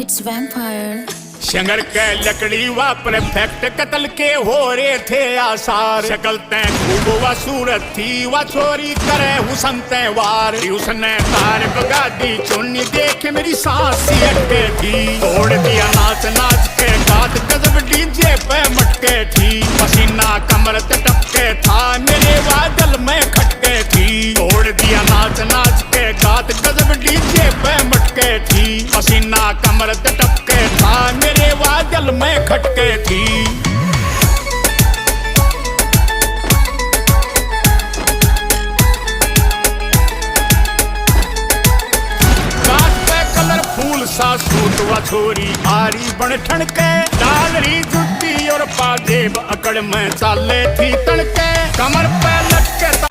It's vampire. शंगर के लकड़ी वा परफेक्ट कत्ल के हो रहे थे आसार। शक्ल तै खूब वा सूरत थी वा छोरी करे हुसन तै वार। उसने तार बगा दी चुन्नी देख मेरी सांस सी अटके थी। तोड़ दिया नाच नाच के गात गजब डीजे पे मटके थी। पसीना कमर ते टपके था मेरे वादल में खटके थी। तोड़ दिया नाच नाच के गात गजब डीजे पे मटके थी। पसीना कमर ते टपके था मेरे वादल में खटके थी। गात पे कलरफुल सा सूट वा छोरी आरी बन ठणके। डालरी जुटी और पाजेब अकड़ में चाले थी तड़के। कमर पे लटके